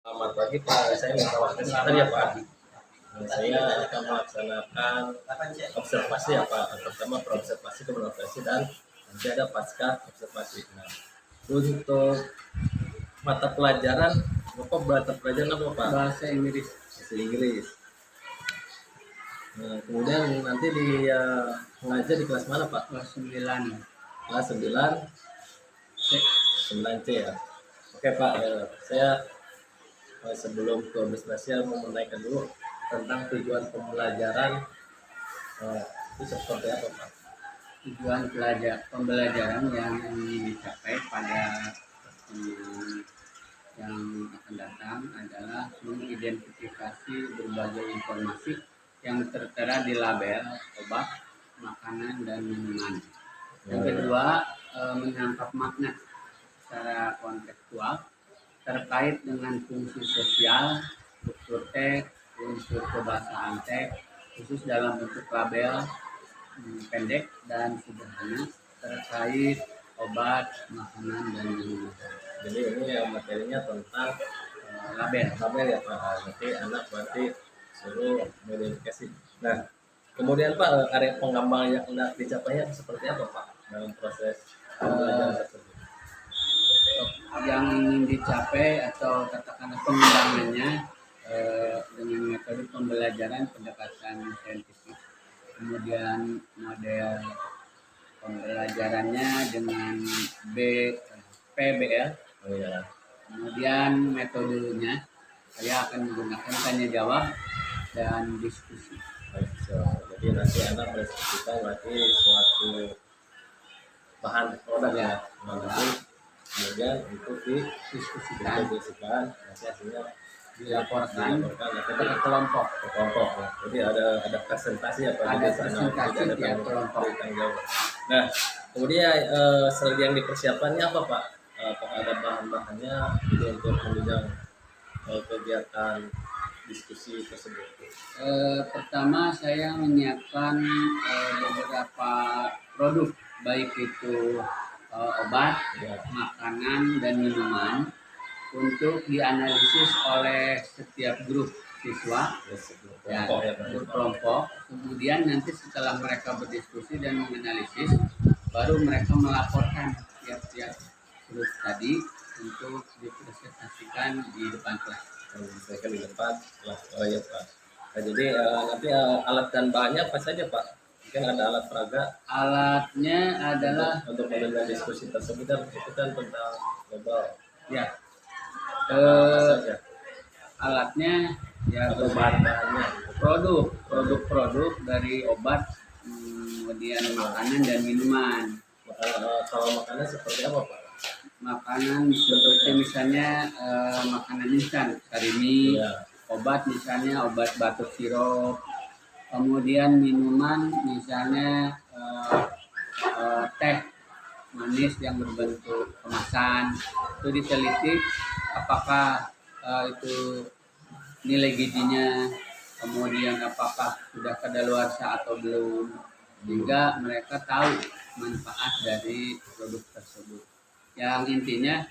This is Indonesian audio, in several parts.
Selamat pagi Pak, saya minta waktu sebentar ya Pak. Saya akan melaksanakan observasi ya Pak. Pertama observasi komunikasi dan nanti ada pasca observasi. Nah, untuk mata pelajaran, Bapak mata pelajaran apa Pak? Bahasa Inggris. Bahasa Inggris. Nah, kemudian nanti di mengajar di kelas mana Pak? Kelas 9. Kelas 9 C. 9C ya. Oke Pak, saya sebelum ke observasi mau menaikkan dulu tentang tujuan pembelajaran itu seperti apa Pak? Tujuan pembelajaran yang dicapai pada yang akan datang adalah mengidentifikasi berbagai informasi yang tertera di label obat, makanan, dan minuman. Yang kedua, menangkap makna secara kontekstual terkait dengan fungsi sosial, struktur teks, unsur kebahasaan teks, khusus dalam bentuk label pendek dan sederhana terkait obat, makanan, dan minuman. Jadi ini materinya tentang Label ya Pak. Nanti anak berarti suruh mengidentifikasi. Nah, kemudian Pak, area pengembangan yang hendak dicapainya seperti apa Pak dalam proses pembelajaran tersebut? Yang ingin dicapai atau katakanlah pengembangannya dengan metode pembelajaran pendekatan saintifik, kemudian model pembelajarannya dengan PBL, kemudian metodenya saya akan menggunakan tanya jawab dan diskusi. Jadi nanti anak berdiskusikan berarti suatu bahan produk ya, nanti kemudian itu didiskusikan nanti hasilnya dilaporkan ke kelompok ya. Jadi ada presentasi apa ada presentasi ada kelompok. Nah, kemudian strategi yang dipersiapkannya apa Pak? Apakah ada bahan-bahannya untuk menunjang kegiatan diskusi tersebut? Pertama saya menyiapkan beberapa produk, baik itu obat, makanan, dan minuman untuk dianalisis oleh setiap grup siswa berkelompok. Kemudian nanti setelah mereka berdiskusi dan menganalisis, baru mereka melaporkan tiap-tiap grup tadi untuk dipresentasikan di depan kelas. Misalkan di depan kelas. Oh ya Pak. Nah, jadi nanti alat dan bahannya apa saja Pak? Mungkin ada alat peraga. Alatnya adalah untuk mendengar diskusi tersebut itu kan tentang global. Ya. Apa saja? Alatnya ya bahan-bahannya. Produk dari obat, kemudian makanan dan minuman. Kalau makanan seperti apa Pak? Makanan seperti misalnya makanan instan, karimi, obat misalnya obat batuk sirup, kemudian minuman misalnya teh manis yang berbentuk kemasan. Itu diteliti apakah itu nilai gizinya, kemudian apakah sudah kadaluarsa atau belum, sehingga mereka tahu manfaat dari produk tersebut. Yang intinya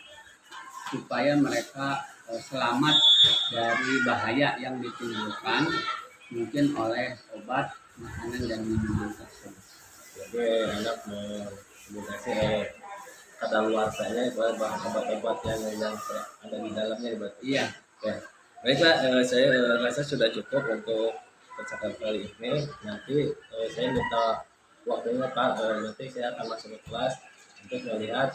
supaya mereka selamat dari bahaya yang ditimbulkan mungkin oleh obat, makanan, dan minuman tersebut. Jadi anak menggunakan kadaluarsanya bahan obat-obat yang ada di dalamnya berarti. Iya. Ya. Baiklah, saya rasa sudah cukup untuk percakapan kali ini. Nanti saya minta waktunya Pak. Nanti saya akan masuk ke kelas untuk melihat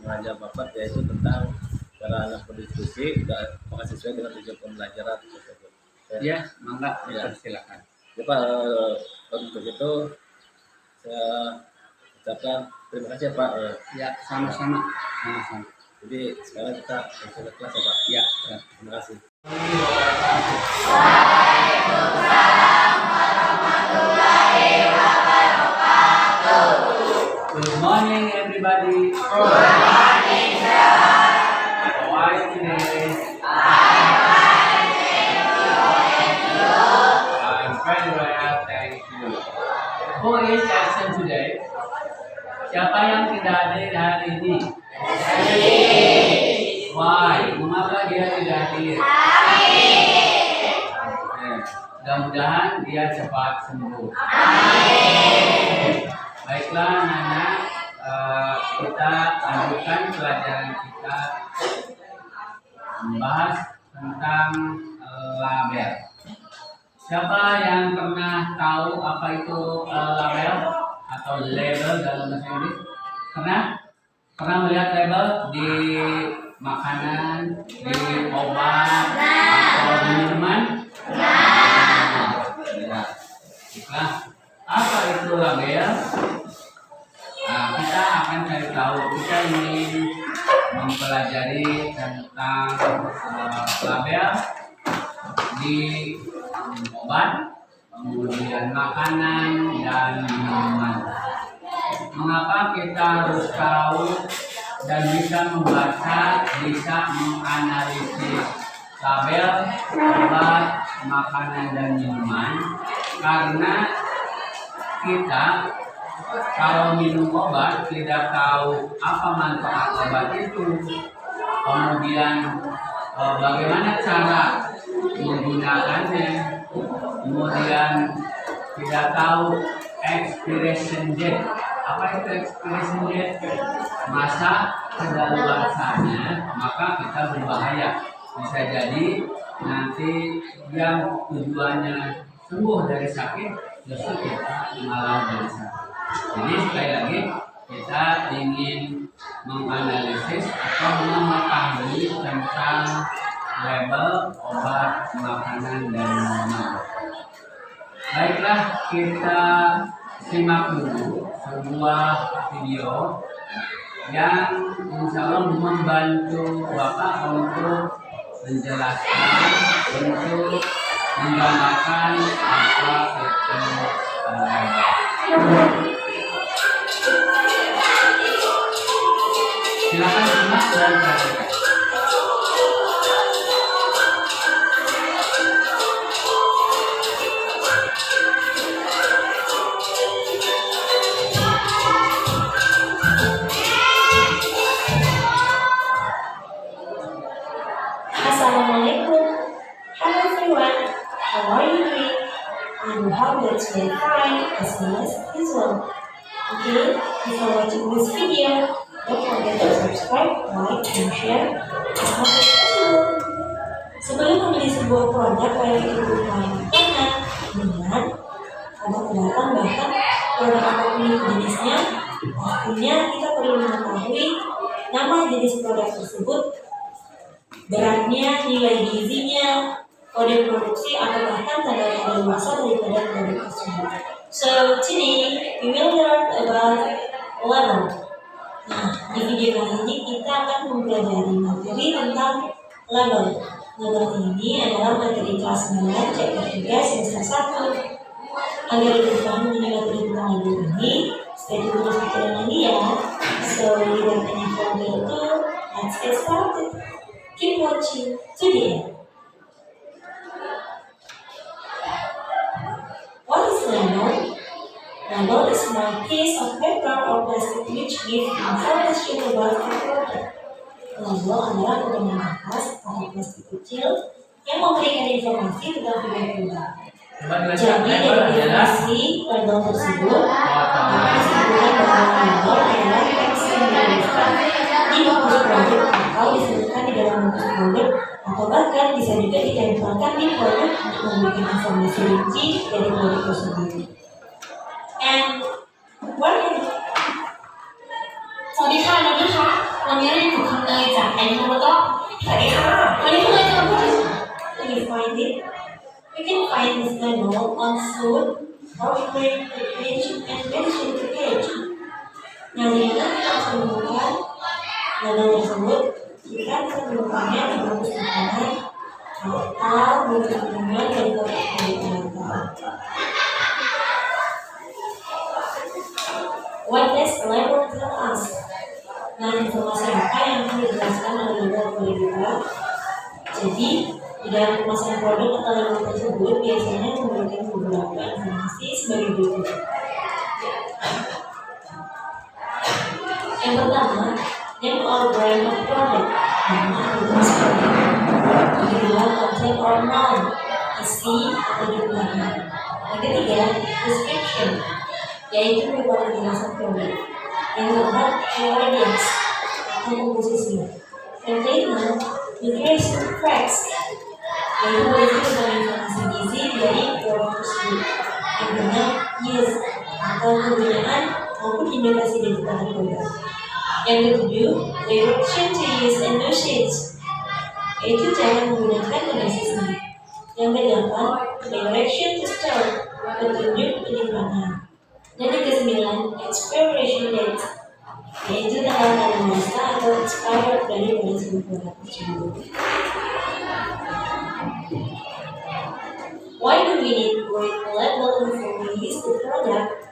mengajar Bapak yaitu tentang cara anak berdiskusi dan sesuai dengan tujuan pembelajaran tersebut. Ya, mangga silakan. Ya Pak, untuk itu saya ucapkan terima kasih Pak. Ya, sama-sama. Jadi sekarang kita masuk ke kelas ya Pak. Ya. Terima kasih. Good morning everybody. Good morning, sir. How are you today? I'm very well, thank you. Who is absent today? Siapa yang tidak hadir hari ini? Why? Mengapa dia amin. Mudah-mudahan dia cepat sembuh. Baiklah anak-anak, kita lanjutkan pelajaran kita membahas tentang label. Siapa yang pernah tahu apa itu label atau label dalam bahasa Inggris? Pernah melihat label di makanan, di obat, atau di minuman? Nah, apa itu label? Nah, kita akan cari tahu. Kita ingin mempelajari tentang label di obat, kemudian makanan dan minuman. Mengapa kita harus tahu dan bisa membaca, bisa menganalisis label obat, makanan dan minuman? Karena kita kalau minum obat tidak tahu apa manfaat obat itu, kemudian bagaimana cara menggunakannya, kemudian tidak tahu expiration date. Apa itu expiration date? Masa kadaluarsanya, maka kita berbahaya. Bisa jadi nanti yang tujuannya sembuh dari sakit justru kita malah dari sakit. Jadi sekali lagi kita ingin menganalisis atau mengetahui tentang label obat, makanan dan minuman. Baiklah, kita simak dulu sebuah video yang insya Allah membantu Bapak untuk menjelaskan, untuk menggambarkan apa itu label. Silakan simak dan perhatikan. Assalamualaikum. Hello everyone. How are you doing? I hope that you are fine as well as usual. Okay, before watching this video, don't forget to subscribe, like, and share as much as possible. Sebelum membeli sebuah produk baik itu makanan, minuman, obat-obatan, bahkan produk apapun itu jenisnya, pastinya kita perlu mengetahui nama jenis produk tersebut, beratnya, nilai gizinya, kode produksi, atau bahkan tanda kadaluarsa daripada produk tersebut. So today we will learn about label. Nah, di video kali ini kita akan mempelajari materi tentang label. Label ini adalah materi kelas 9 chapter 3 semester 1. Agar lebih paham mengenai materi tentang label ini, stay tune terus video ini ya. So without any further ado, let's get started. Keep watching to the end. What is label? Label is a small piece of paper or plastic which gives information about a product. Label adalah potongan kertas atau plastik kecil yang memberikan informasi tentang sebuah produk. Jadi dari definisi label tersebut, maka disebutkan bahwa label adalah teks yang dituliskan di bungkus produk atau disebutkan di dalam bungkus produk, atau bahkan bisa juga ditempelkan di produk untuk memberikan informasi rinci dari produk tersebut. And what is สวัสดีค่ะนักเรียนคะวันนี้เรียนอยู่คำเนยจากแอนนูแล้วก็สวัสดีค่ะวันนี้คำเนยจะมาพูดถึง you find it? You can find this label on food, offering, packaging, and medicine packaging. Nah, di mana kita bisa menemukan label tersebut? Kita bisa menemukannya di bungkus makanan atau bungkus minuman dari produk-produk. What does the label tell us? Nah, informasi apa yang akan dijelaskan oleh label kepada kita? Jadi, di dalam kemasan produk atau label tersebut biasanya memberikan beberapa informasi sebagai berikut. Yang pertama, name or brand of product. Nama jenis produk. something or none, isi atau jumlahnya. Yang ketiga, description, yaitu berupa penjelasan produk. Yang keempat, ingredients atau komposisinya. Yang kelima, nutrition facts, yaitu berisi tentang informasi gizi dari produk tersebut. Yang keenam, use atau penggunaan maupun indikasi dari produk. Yang ketujuh, direction to use and dosage, yaitu cara menggunakan dan dosisnya. Yang kedelapan, direction to store, petunjuk penyimpanan. Dan yang kesembilan, expiration date, yaitu tanggal kadaluarsa atau expired dari sebuah produk tersebut. Why do we need to read the label before we use the product?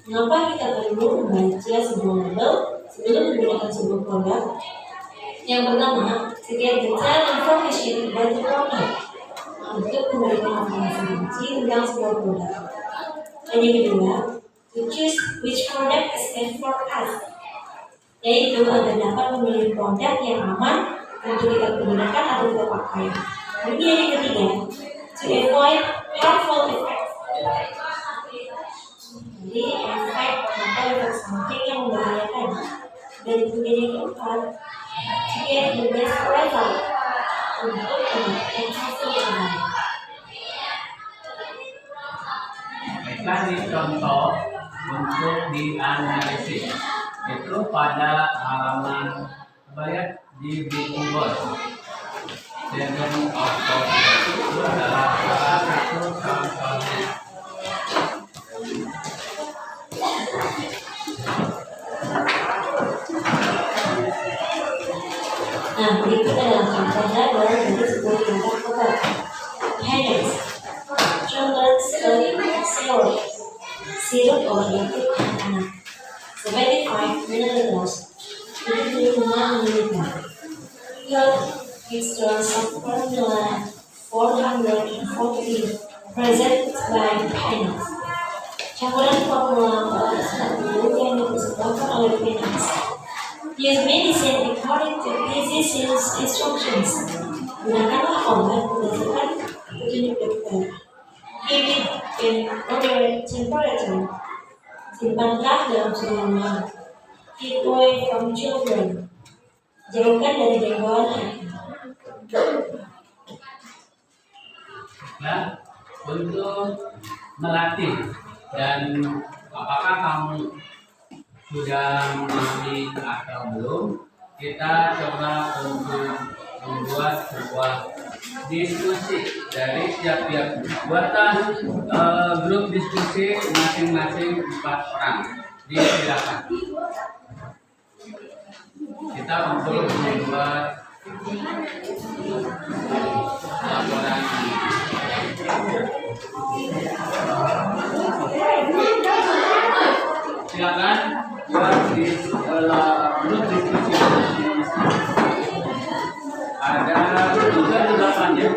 Mengapa kita perlu membaca sebuah label sebelum menggunakan sebuah produk? Yang pertama, to get detailed information about the product, untuk memberikan informasi rinci tentang sebuah produk. Dan yang kedua, to choose which product is best for us, yaitu agar dapat memilih produk yang aman untuk kita gunakan atau kita pakai. Kemudian yang ketiga, to avoid harmful effects, jadi efek atau efek samping yang membahayakan. Dan kemudian yang keempat, to get the best result, untuk mendapatkan hasil yang baik. Baiklah, ini contoh untuk dianalisis. Itu pada halaman bayat di buku bos. Seven of Course itu adalah salah satu contohnya. Nah, berikut adalah contoh label dari sebuah produk obat. Headers, children's syrup, sirup obat batuk anak-anak, 75 ml, 75 ml. Health mixtures of formula 440 present by Pennant. Campuran formula obat 40 yang dipersembahkan oleh Pennant. Use medicine according to physician's instructions. Gunakanlah obat berdasarkan petunjuk dokter. Keep it in moderate temperature. Simpanlah dalam suhu ruangan. Keep away from children. Jauhkan dari jangkauan anak. Nah, untuk melatih dan apakah kamu sudah memahami atau belum, kita coba untuk membuat sebuah diskusi dari setiap buatlah grup diskusi masing-masing 4 orang. Silakan kita untuk membuat laporan ini. Silakan buat di grup diskusi masing-masing. Ada 8 ya.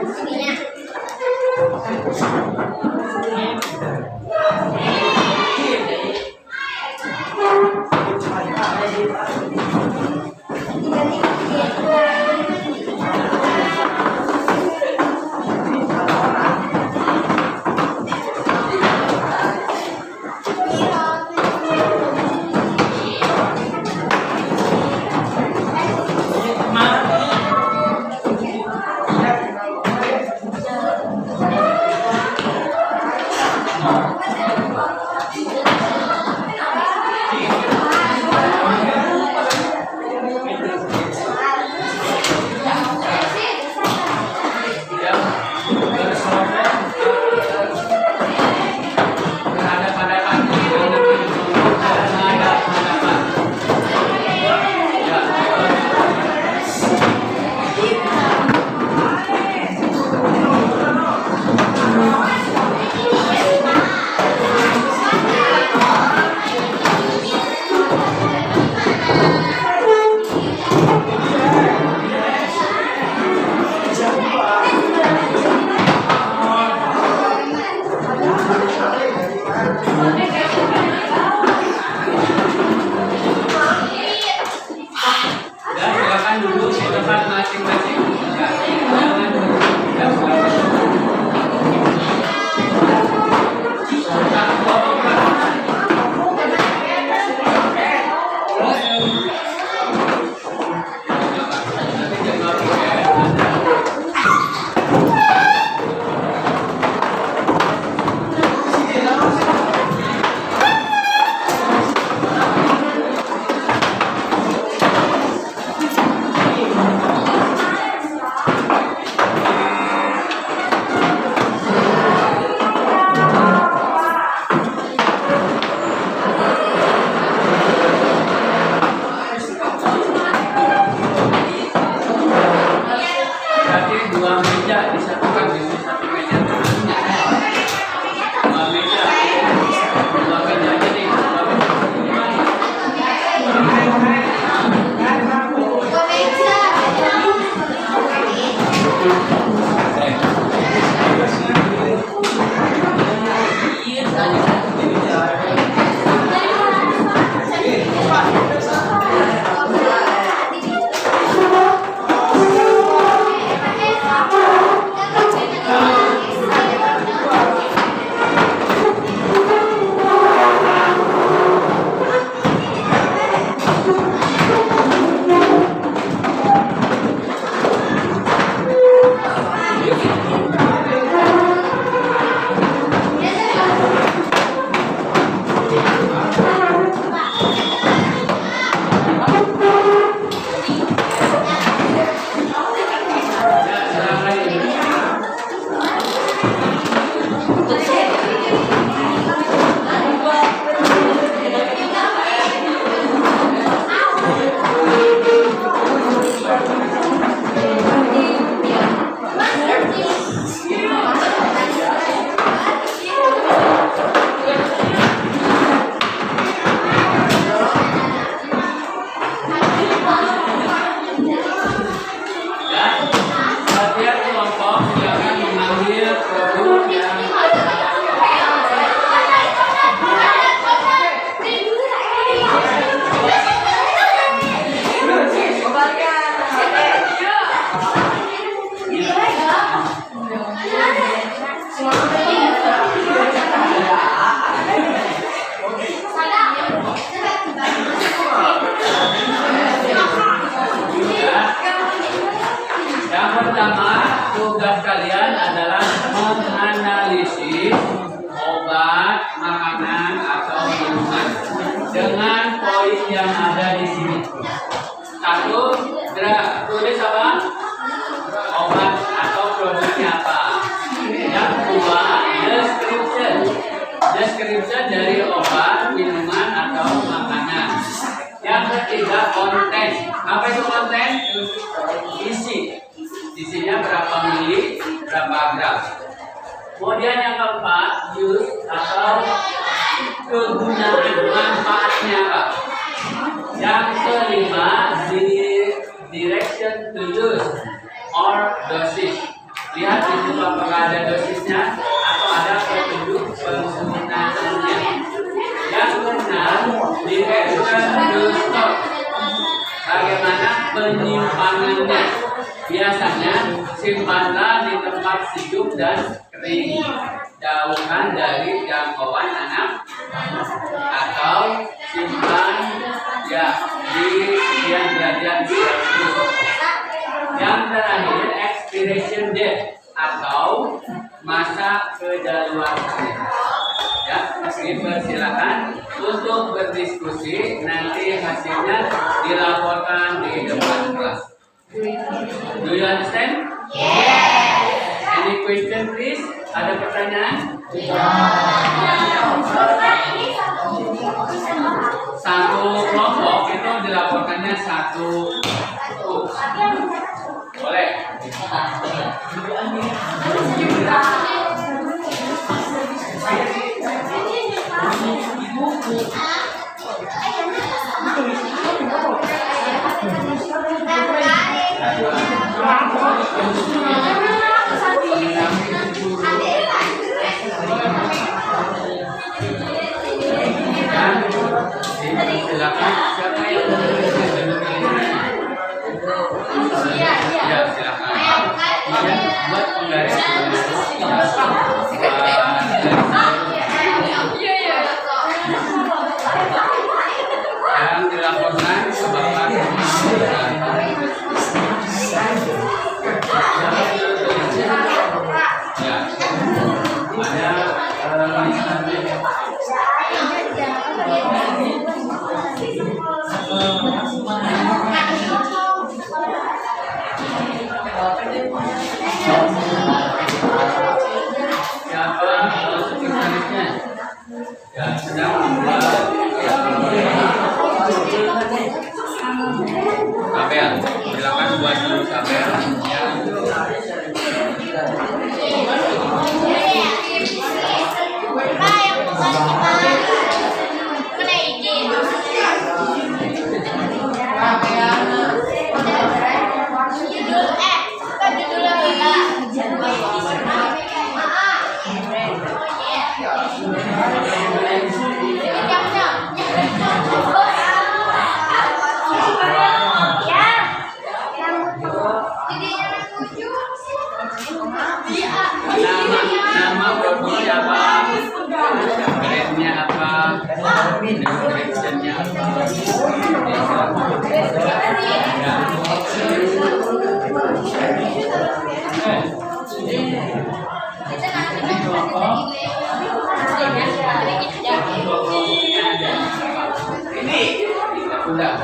dua meja disatukan dengan satu meja terusnya. Dua meja jadi dua Setiap kelompok silakan mengambil produk yang yang pertama, tugas kalian adalah menganalisis obat, makanan, atau minuman dengan poin yang ada di sini. Satu, tulis apa? Obat atau produknya apa? Yang kedua, description. Description dari obat, minuman, atau makanan. Yang ketiga, konten. Apa itu konten? Isi. Isinya berapa mili, berapa gram. Kemudian yang keempat, use atau kegunaan, manfaatnya apa. Yang kelima, direction to use or dosis. Lihat di situ apakah ada dosisnya atau ada petunjuk penggunaannya. Yang keenam, direction to stock. Bagaimana penyimpanannya? Biasanya simpanlah di tempat sejuk dan kering, jauhkan dari jangkauan anak, atau simpan di sekian derajat Celcius. Yang terakhir, expiration date atau masa kedaluarsaannya. Ya, dipersilakan untuk berdiskusi. Nanti hasilnya dilaporkan di depan kelas. Do you understand? Yes. Any question please? Ada pertanyaan? Satu kelompok itu dilaporkannya satu grup. Boleh? Silakan, siapa yang ya silakan. Buat penggaris. Yang dilaporkan ke Bapak. Ya, siapa sekretarisnya? Ya, sedang membuat tabel. Silakan buat dulu tabel. Ya. Nama produknya apa? Brandnya apa? Descriptionnya apa? Ini sudah.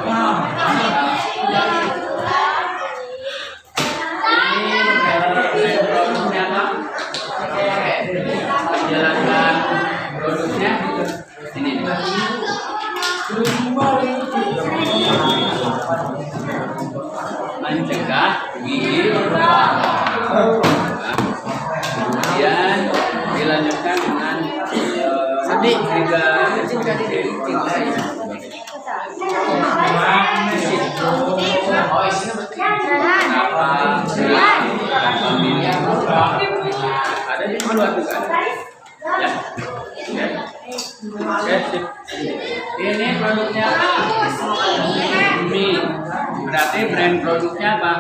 Jelaskan produknya ini mencegah gigi berlubang. Kemudian dilanjutkan dengan ada di dua tuh kan? Ya. Ini produknya mie. Berarti brand produknya apa?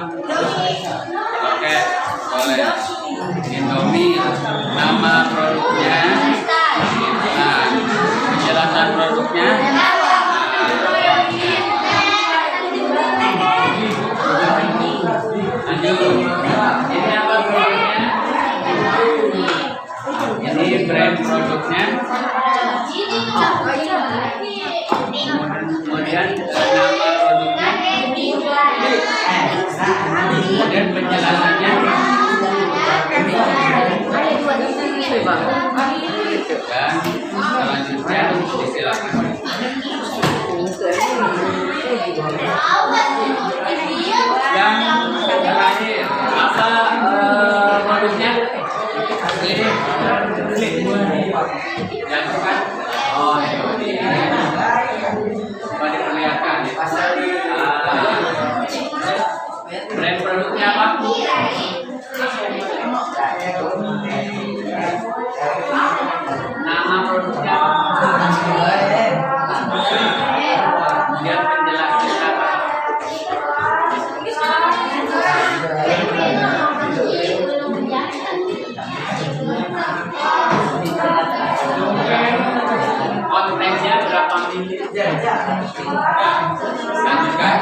Oke, boleh. Indomie. Nama produknya. Nah, penjelasan produknya. Lanjut. Ini apa produknya? Ini brand produknya. Kemudian nama produknya. Kemudian penjelasannya. Dan selanjutnya disilakan. Yang terakhir apa produknya? Ini yang kan? Oh ini coba diperlihatkan. Brand produknya apa? Nama produknya apa? Kemudian penjelasannya apa? Kontennya berapa menit? Lanjutkan.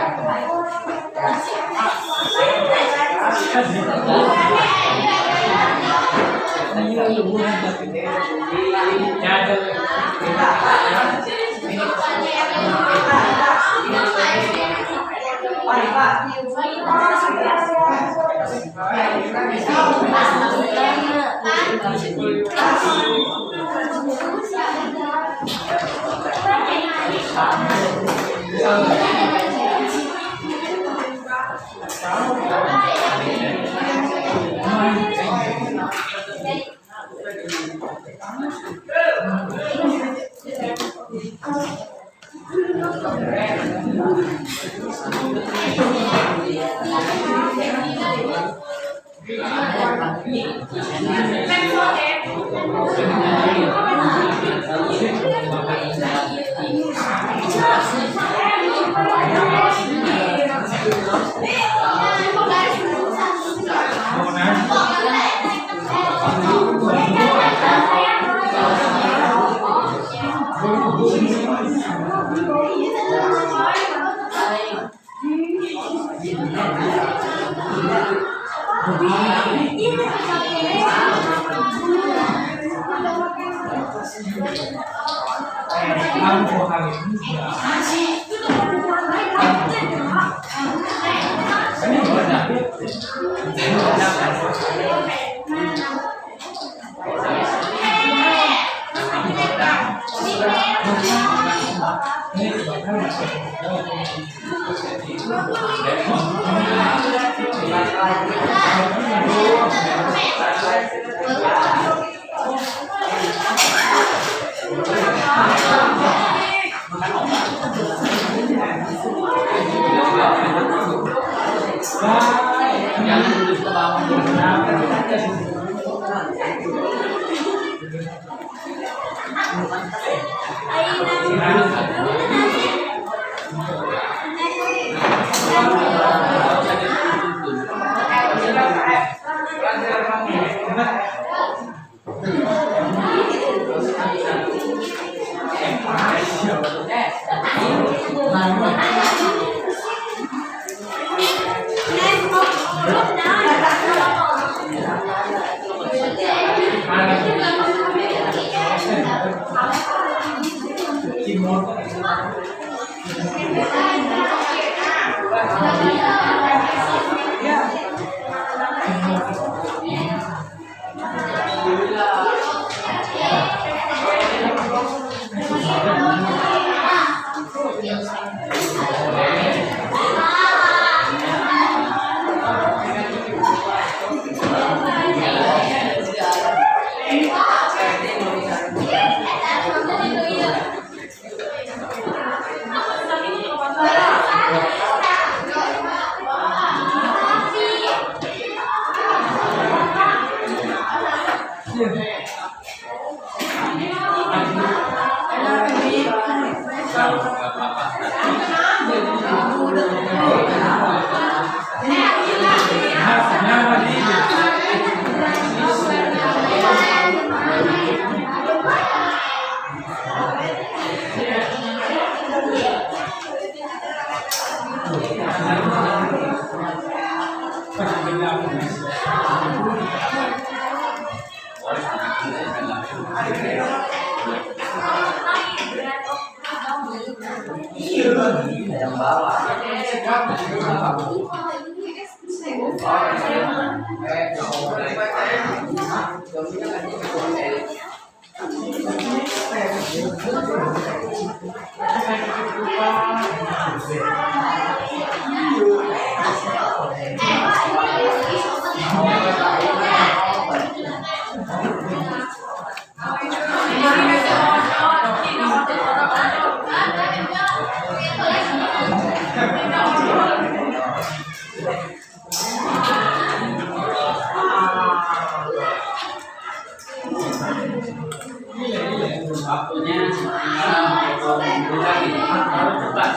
Waktunya tinggal 2 minggu lagi. Harus cepat.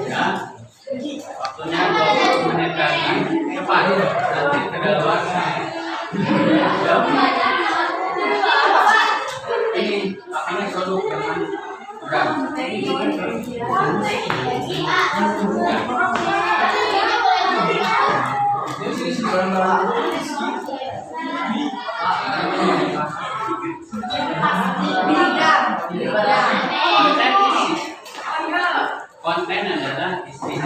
Ya, waktunya 20 menit lagi. Cepat. Nanti kedaluarsa. Ini pakai produk dengan berat. Konten adalah isi.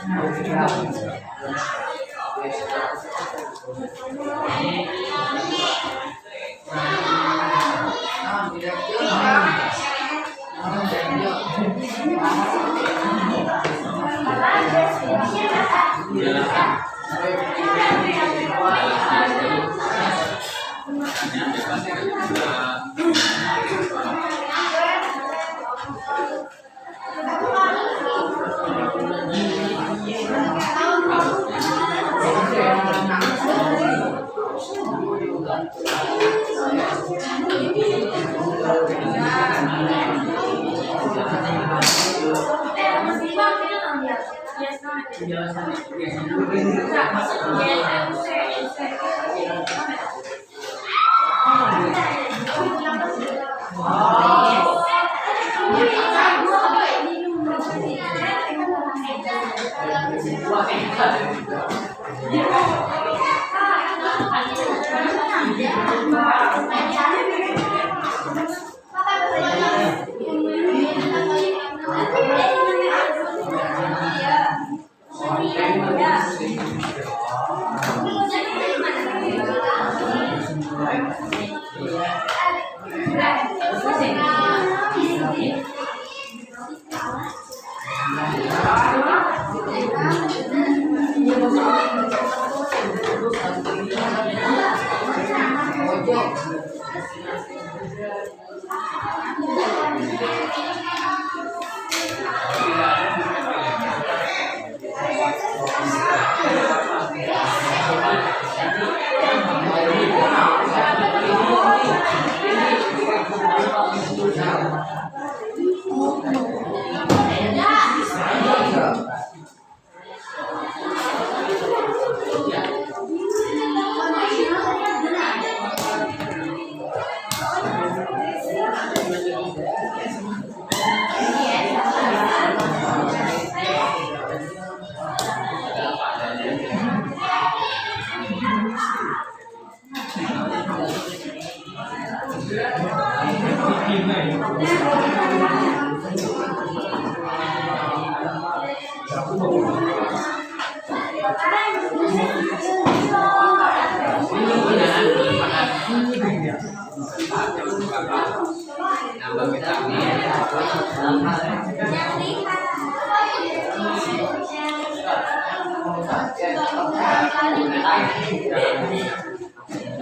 Nambah vitamin.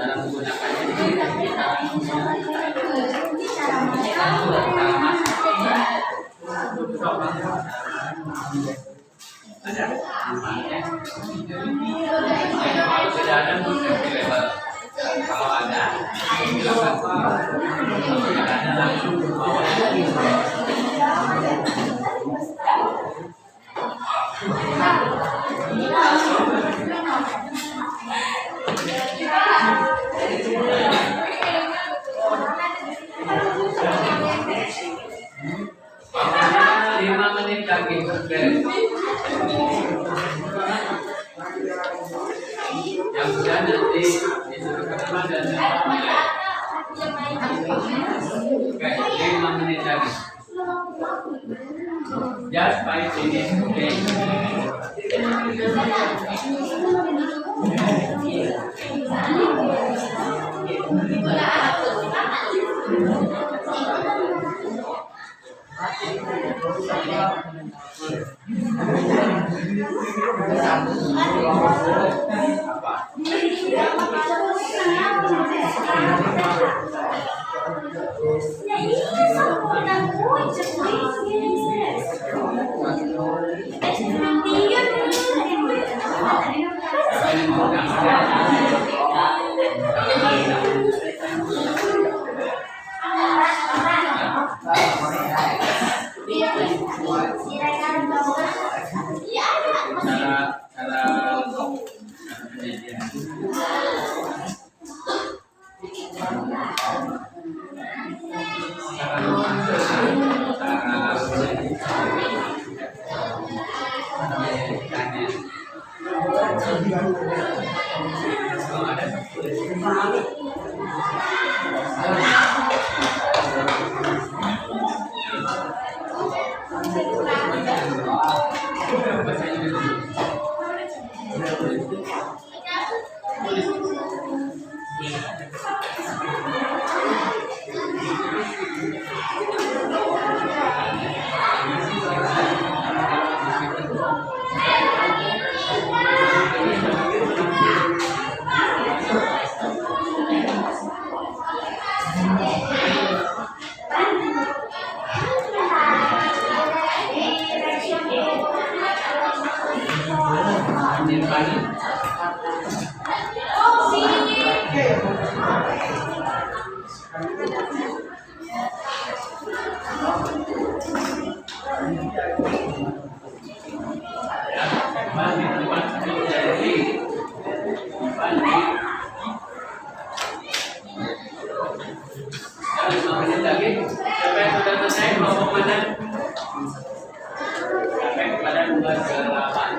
Dalam menggunakannya ada manfaatnya. Kalau tidak ada mungkin di level. Kalau ada, silakan. Kalau tidak ada langsung bawa. Pokoknya 5 menit lagi beres. Yang sudah nanti disuruh ke depan dan mulai. Oke, 5 menit lagi. Just 5 minutes, okay. Cara kanan. Sampai kepada nomor 8.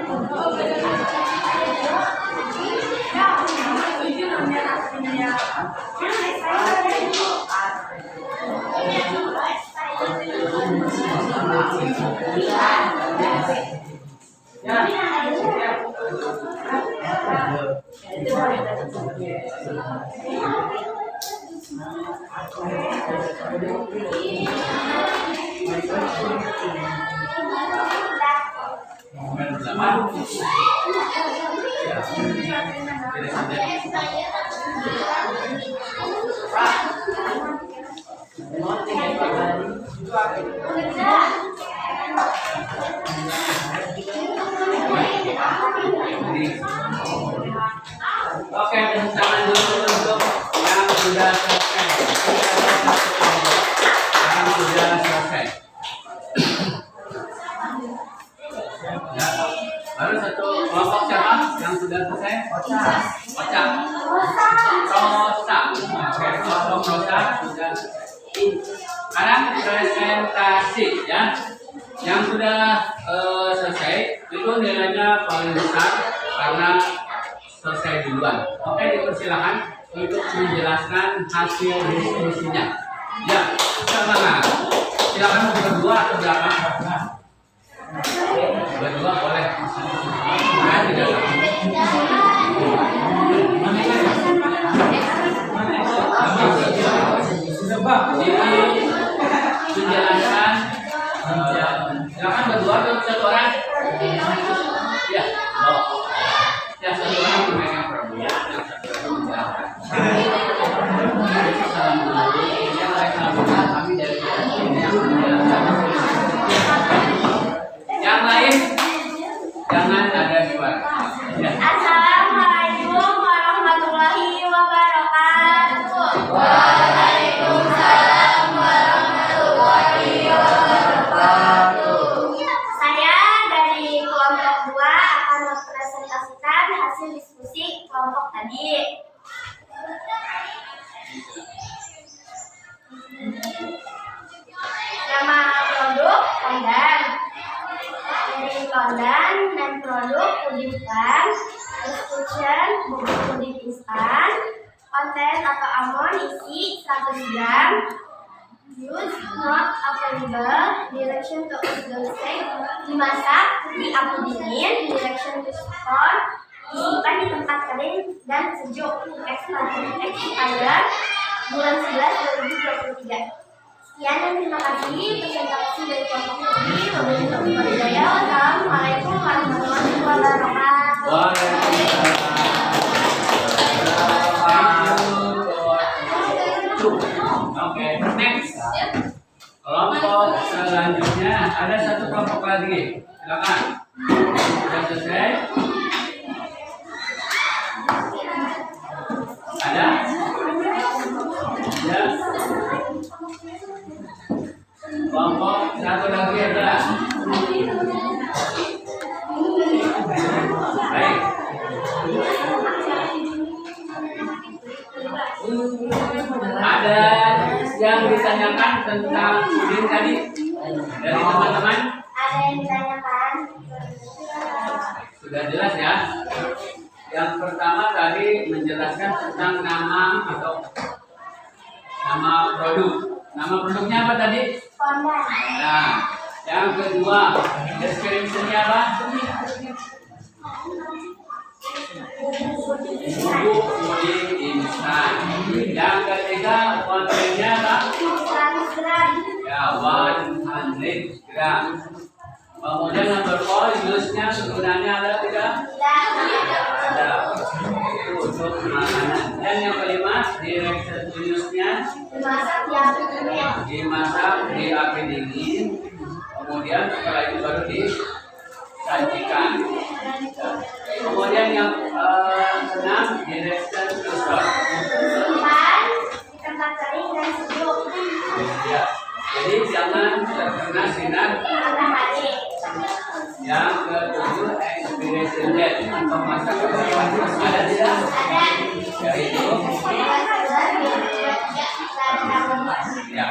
Oke, tepuk tangan dulu untuk yang sudah selesai. Yang sudah selesai. Ya. Baru satu kelompok siapa yang sudah selesai? Oca. Rosa. Oke, kelompok Rosa sudah. Sekarang presentasi ya. Yang sudah selesai itu nilainya paling besar karena selesai duluan. Oke, dipersilakan untuk menjelaskan hasil diskusinya. Ya, silakan. Silakan berdua atau berapa? Berdua boleh. Nah, tidak menjelaskan. Silakan berdua atau satu orang. Ya, ya satu orang memegang problem, yang satu orang menjelaskan. Salam dulu. Yang lain salam kami dari yang menjelaskan. Yang lain jangan ada suara. Ya. Assalamualaikum warahmatullahi wabarakatuh. Waalaikumsalam warahmatullahi wabarakatuh. Saya dari kelompok 2 akan mempresentasikan hasil diskusi kelompok tadi. Nama produk pandan. Dari pandan dan produk puding pan, description bubuk puding instan, konten atau amon isi 100 gram, use not available, direction to dosage, dimasak di api dingin, direction to store, disimpan di tempat kering dan sejuk, expired bulan 11 2023. Sekian dan terima kasih presentasi dari kelompok ini. Wassalamualaikum warahmatullahi wabarakatuh. Oke, next. Kelompok selanjutnya ada satu kelompok lagi. Silakan. Sudah selesai? Ada? Ya. Kelompok satu lagi ada. Baik. Ada yang ditanyakan tentang puding tadi dari teman-teman? Ada yang ditanyakan? Sudah jelas ya. Yang pertama tadi menjelaskan tentang nama atau nama produk. Nama produknya apa tadi? Pandan. Nah, yang kedua deskripsinya apa? Bubuk puding instan. Yang ketiga kontennya apa? 100 gram. Ya, 100 gram. Kemudian nomor 4 use-nya sebenarnya ada tidak? Ada. Itu untuk makanan. Dan yang kelima direction to use-nya Dimasak di api dingin. dimasak di api dingin. Kemudian setelah itu baru disajikan. Kemudian yang keenam direction to store. Simpan di tempat kering dan sejuk. Ya. Jadi jangan terkena sinar Matahari. Yang ketujuh expiration date atau masa kedaluarsa ada tidak? Ada. Yaitu ya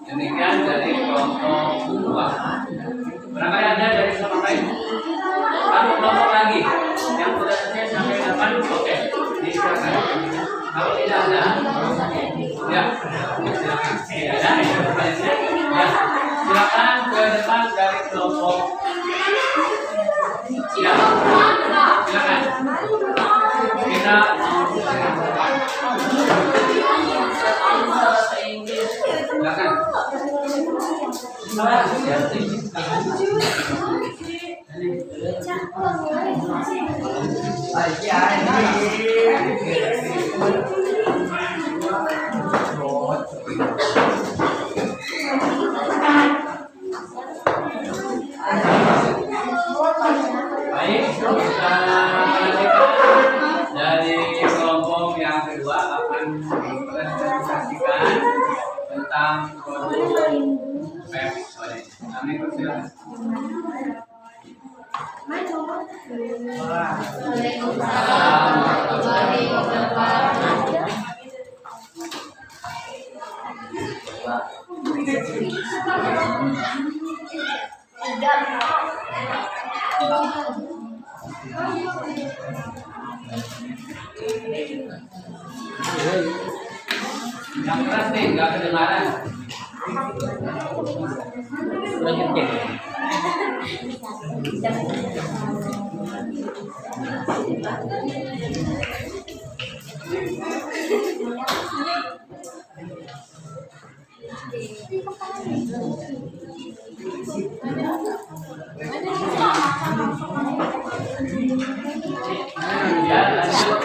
Demikian dari kelompok 2. Barangkali ada dari kelompok lain? Satu kelompok lagi yang sudah selesai sampai 8. Oke, disilakan. Kalau tidak ada, ya, silakan. Tidak ada, ya, silakan ke depan dari kelompok. Ya, silakan. Kita mau silakan. Baik, kita lanjutkan dari kelompok yang kedua akan mempresentasikan tentang produk Pepsodent. Kami persilakan. Waalaikumsalam warahmatullahi wabarakatuh. Yang keras nih, nggak kedengaran. Ya, lanjut.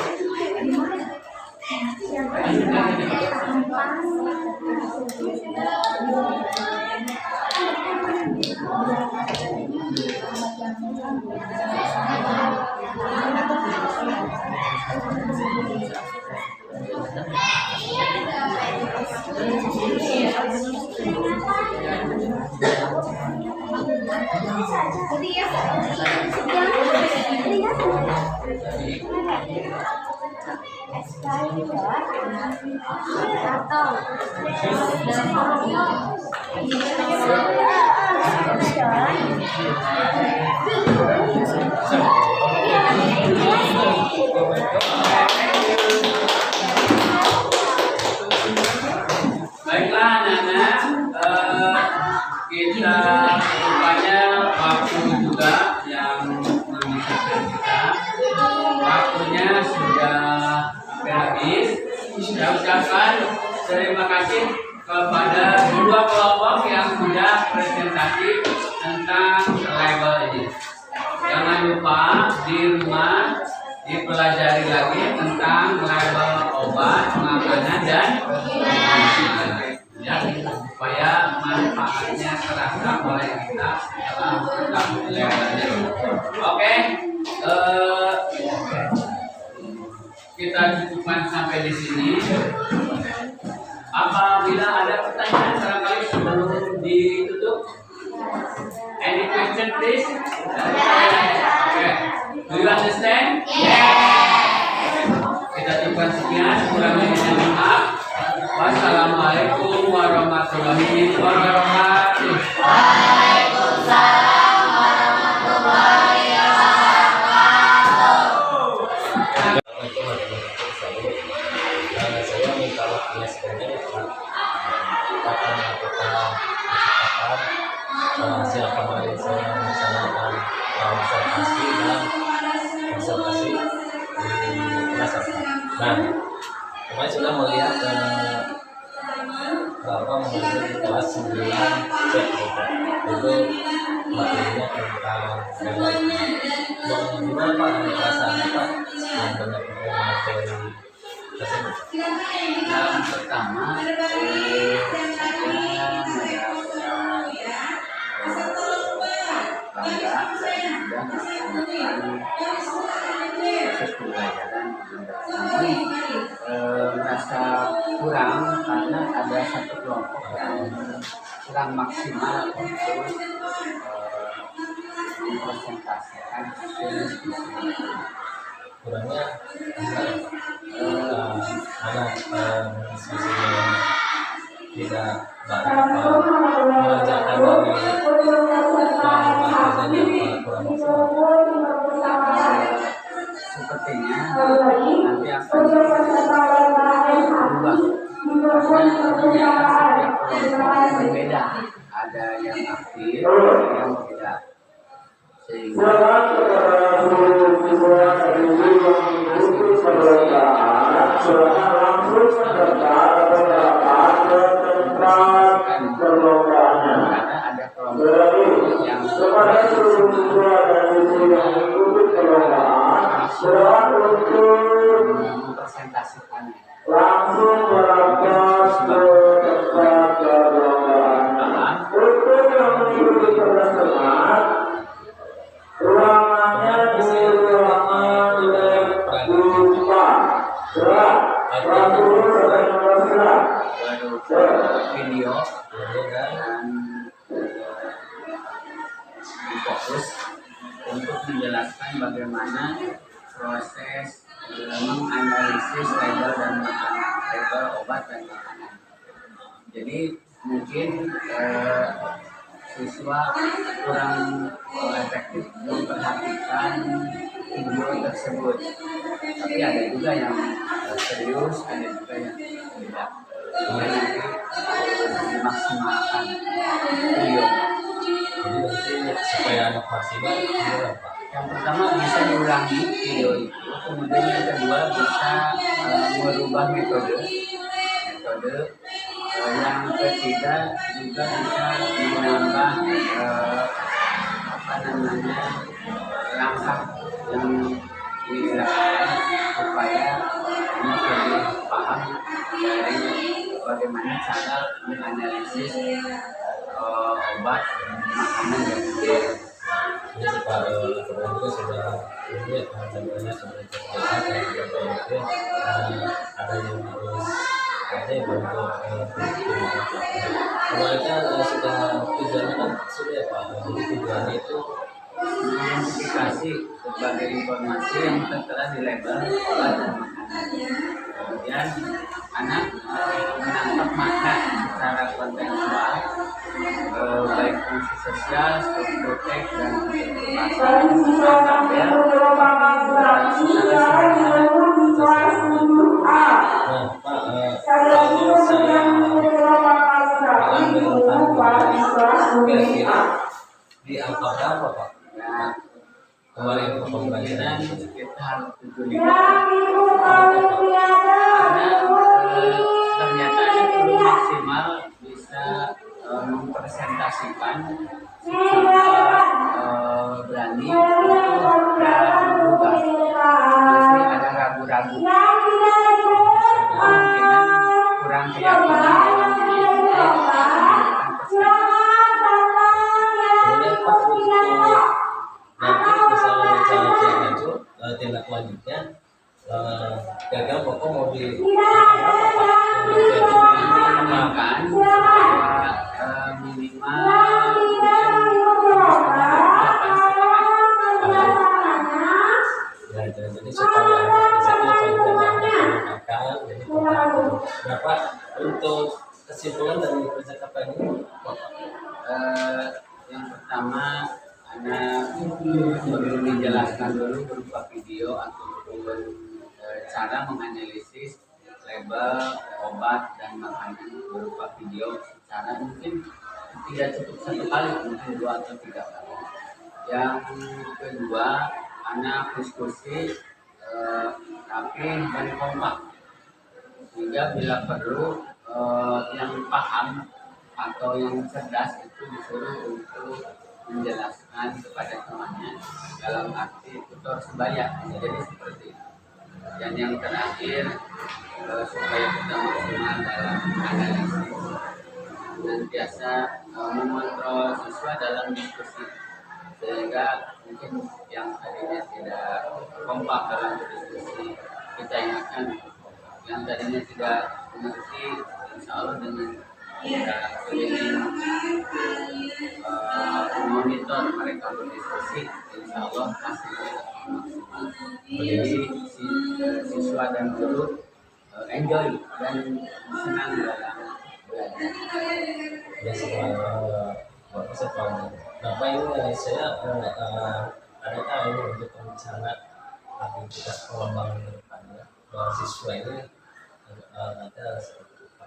Baiklah anak-anak, kita rupanya waktu juga yang memisahkan kita. Waktunya sudah habis. Saya ucapkan terima kasih kepada dua kelompok yang sudah presentasi tentang label ini. Jangan lupa di rumah dipelajari lagi tentang label obat, makanan, dan ya, supaya manfaatnya terasa oleh kita dalam labelnya. Oke, kita cukupkan sampai di sini. Apabila ada pertanyaan barangkali sebelum ditutup, any question please? Okay. Do you understand? Kita cukupkan sekian. Kurang lebihnya maaf. Wassalamualaikum warahmatullahi wabarakatuh. Waalaikumsalam warahmatullahi wabarakatuh. Saya minta waktunya sebenarnya akan melakukan kesempatan hasil kemarin saya melaksanakan observasi dan observasi di kelas. Nah, kemarin sudah melihat bahwa mengajar di kelas 9 C itu materinya tentang gimana Pak perasaannya Pak yang banyak materi tersebut. Yang pertama, merasa kurang karena ada satu kelompok yang kurang maksimal untuk mempresentasikan hasil diskusi. Kurangnya anak diskusinya tidak baik sepertinya nanti akan berubah karena ternyata setiap kelompok berbeda, ada yang aktif, ada yang tidak, sehingga karena ada kelompok yang mempresentasikannya langsung berangkat ke tempat perlombaan. Untuk yang mengikuti kelas teman, ruangannya di ruangan L4. video dan difokus untuk menjelaskan bagaimana proses menganalisis label dan label obat dan makanan. Jadi mungkin siswa kurang efektif memperhatikan video tersebut, tapi ada juga yang serius, ada juga yang tidak. Nanti dimaksimalkan video. Jadi nanti supaya anak maksimal gimana Pak? Yang pertama bisa diulangi video itu, kemudian yang kedua bisa merubah metode. Yang ketiga juga bisa menambah langkah yang dilakukan supaya anak lebih paham dari bagaimana cara menganalisis obat makanan dan Ini Pak kebetulan juga sudah lihat teman-temannya sudah terlihat dan juga itu ada yang harus ada yang untuk mereka sudah tujuannya kan sudah ya Pak. Jadi tujuannya itu mengidentifikasi berbagai informasi yang tertera di label obat dan makanan. Kemudian anak menangkap makna secara kontekstual, baik fungsi sosial, struktur teks dan bahasa tabel nah Pak kalau saya kira-kira di angka berapa Pak? Nah, Kemarin pembelajaran sekitar 7.000 karena ternyata anak belum maksimal bisa mempresentasikan secara berani untuk berubah. Pasti ada ragu-ragu, kemungkinan kurang keyakinan dalam diri untuk menunjukkan presentasi. kemudian Pak untuk nanti misalnya rencana lanjut tindak lanjutnya gagal pokok mau di Mengembangkan minimal ya jadi supaya misalnya menggunakan jadi berapa untuk kesimpulan dari percakapan ini yang pertama anak perlu dijelaskan dulu berupa video ataupun cara menganalisis label obat dan makanan berupa video secara mungkin tidak cukup satu kali, mungkin 2 atau 3 kali. Yang kedua anak diskusi tapi dan kompak, sehingga bila perlu yang paham atau yang cerdas itu disuruh untuk menjelaskan kepada temannya dalam arti tutor sebaya, jadi seperti itu. Dan yang terakhir supaya kita maksimal dalam analisis, senantiasa mengontrol siswa dalam diskusi, sehingga mungkin yang tadinya tidak kompak dalam diskusi kita ingatkan, yang tadinya tidak mengerti, insya Allah dengan kita sering memonitor mereka berdiskusi, insya Allah hasilnya maksimal. Jadi siswa dan guru enjoy dan senang dalam belajar. ya setelah bagus setelah nah Pak ini saya ada ini untuk rencana aktivitas pengembangan ke depannya siswa ini ada seperti apa?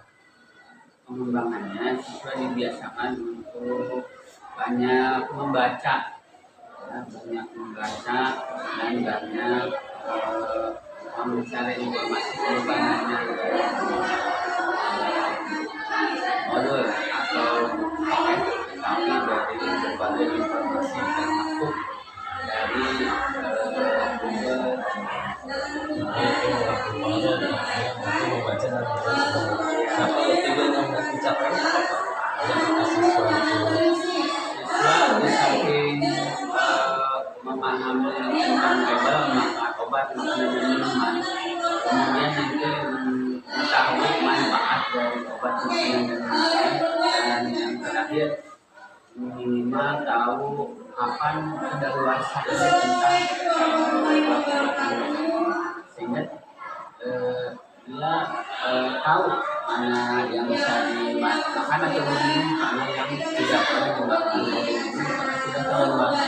Pengembangannya siswa dibiasakan untuk banyak membaca, ya, banyak membaca dan banyak mencari informasi pengembangannya dari modul atau paket, tapi dari berbagai informasi yang termasuk dari Google. Itu membaca dan nah kalau tujuan yang mau dicapai apa Pak? Yang siswa itu Siswa di samping memahami tentang label, manfaat obat, makanan dan minuman, kemudian nanti mengetahui manfaat dari obat, makanan dan minuman, dan yang terakhir minimal tahu kapan kedaluarsa tentang obat-obat sehingga dia tahu mana yang bisa dimakan atau diminum, mana yang tidak boleh dimakan atau diminum karena sudah kedaluarsa.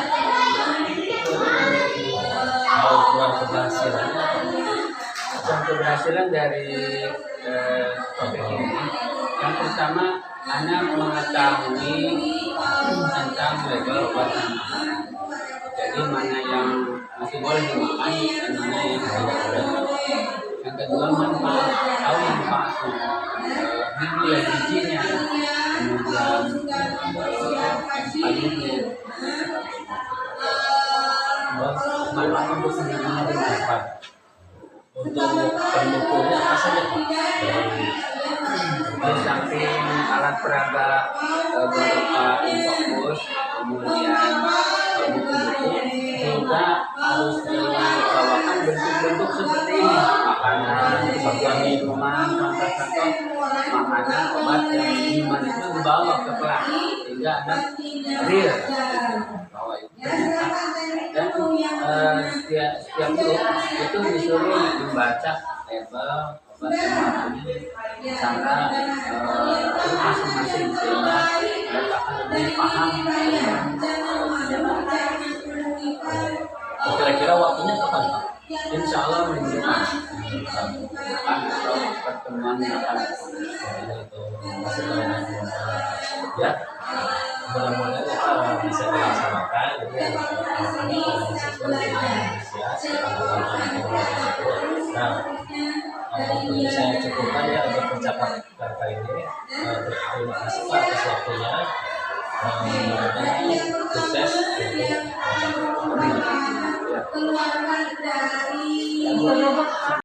mau kurang keberhasilannya apa? Dan keberhasilan dari topik ini, yang pertama anak mengetahui tentang label obat dan makanan. Jadi mana yang masih boleh dimakan dan mana yang tidak boleh. Yang kedua manfaat, tahu manfaatnya, gizinya, kemudian selanjutnya manfaat untuk sendirinya Apa? Untuk pendukungnya apa saja Pak? di samping alat peraga berupa infocus, kemudian buku-buku, juga harus dibawakan bentuk-bentuk seperti ini, makanan, seperti minuman, contoh-contoh makanan, obat dan minuman itu dibawa ke kelas sehingga anak real bahwa itu ternyata. Dan setiap grup itu disuruh membaca label obat dan makanan secara masing-masing sehingga mereka akan lebih paham dengan Kira-kira waktunya kapan Pak? insya Allah minggu depan atau pertemuan yang akan datang. Itu masih ya mudah-mudahan itu bisa dilaksanakan jadi kami para siswa dari Indonesia nah untuk saya cukupkan ya untuk pencapaian kali ini terima kasih Pak atas waktunya mudah-mudahan sukses untuk keluarga dari